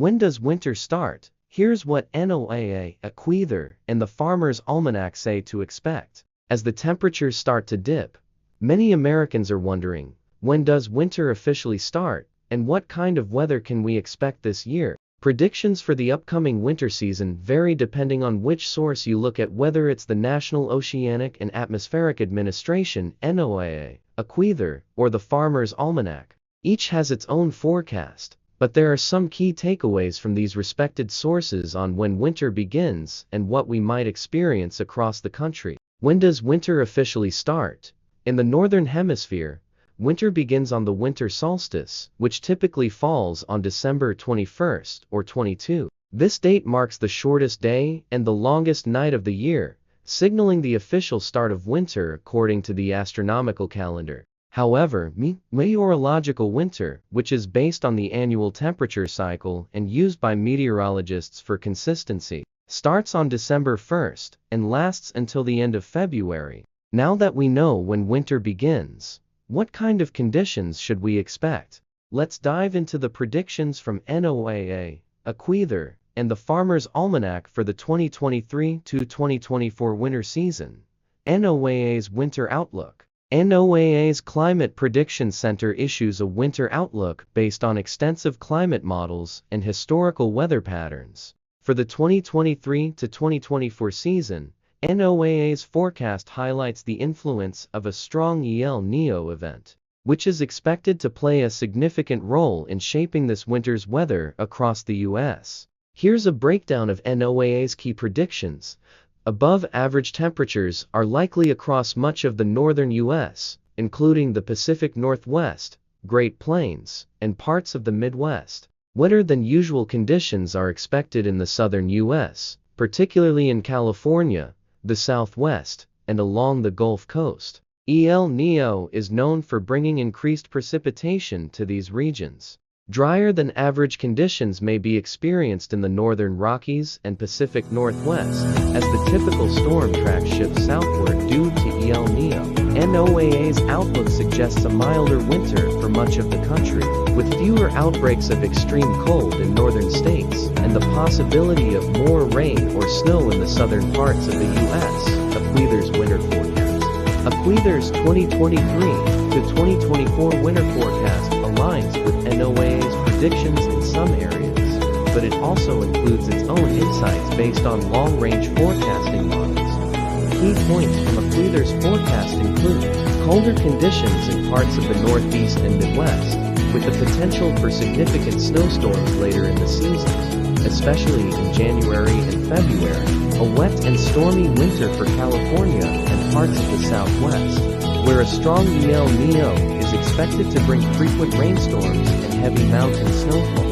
When does winter start? Here's what NOAA, AccuWeather, and the Farmer's Almanac say to expect. As the temperatures start to dip, many Americans are wondering, when does winter officially start, and what kind of weather can we expect this year? Predictions for the upcoming winter season vary depending on which source you look at, whether it's the National Oceanic and Atmospheric Administration (NOAA), AccuWeather, or the Farmer's Almanac. Each has its own forecast, but there are some key takeaways from these respected sources on when winter begins and what we might experience across the country. When does winter officially start? In the Northern Hemisphere, winter begins on the winter solstice, which typically falls on December 21st or 22. This date marks the shortest day and the longest night of the year, signaling the official start of winter according to the astronomical calendar. However, meteorological winter, which is based on the annual temperature cycle and used by meteorologists for consistency, starts on December 1st and lasts until the end of February. Now that we know when winter begins, what kind of conditions should we expect? Let's dive into the predictions from NOAA, AccuWeather, and the Farmer's Almanac for the 2023-2024 winter season. NOAA's Winter Outlook. NOAA's Climate Prediction Center issues a winter outlook based on extensive climate models and historical weather patterns. For the 2023-2024 season, NOAA's forecast highlights the influence of a strong El Niño event, which is expected to play a significant role in shaping this winter's weather across the U.S. Here's a breakdown of NOAA's key predictions. Above-average temperatures are likely across much of the northern U.S., including the Pacific Northwest, Great Plains, and parts of the Midwest. Wetter-than-usual conditions are expected in the southern U.S., particularly in California, the Southwest, and along the Gulf Coast. El Niño is known for bringing increased precipitation to these regions. Drier-than-average conditions may be experienced in the northern Rockies and Pacific Northwest, as the typical storm track shifts southward due to El Niño. NOAA's outlook suggests a milder winter for much of the country, with fewer outbreaks of extreme cold in northern states, and the possibility of more rain or snow in the southern parts of the U.S. AccuWeather's winter forecast. AccuWeather's 2023-2024 winter forecast aligns with NOAA's predictions in some areas, but it also includes its own insights based on long-range forecasting models. Key points from AccuWeather's forecast include colder conditions in parts of the Northeast and Midwest, with the potential for significant snowstorms later in the season, especially in January and February. A wet and stormy winter for California and parts of the Southwest, where a strong El Niño is expected to bring frequent rainstorms and heavy mountain snowfall.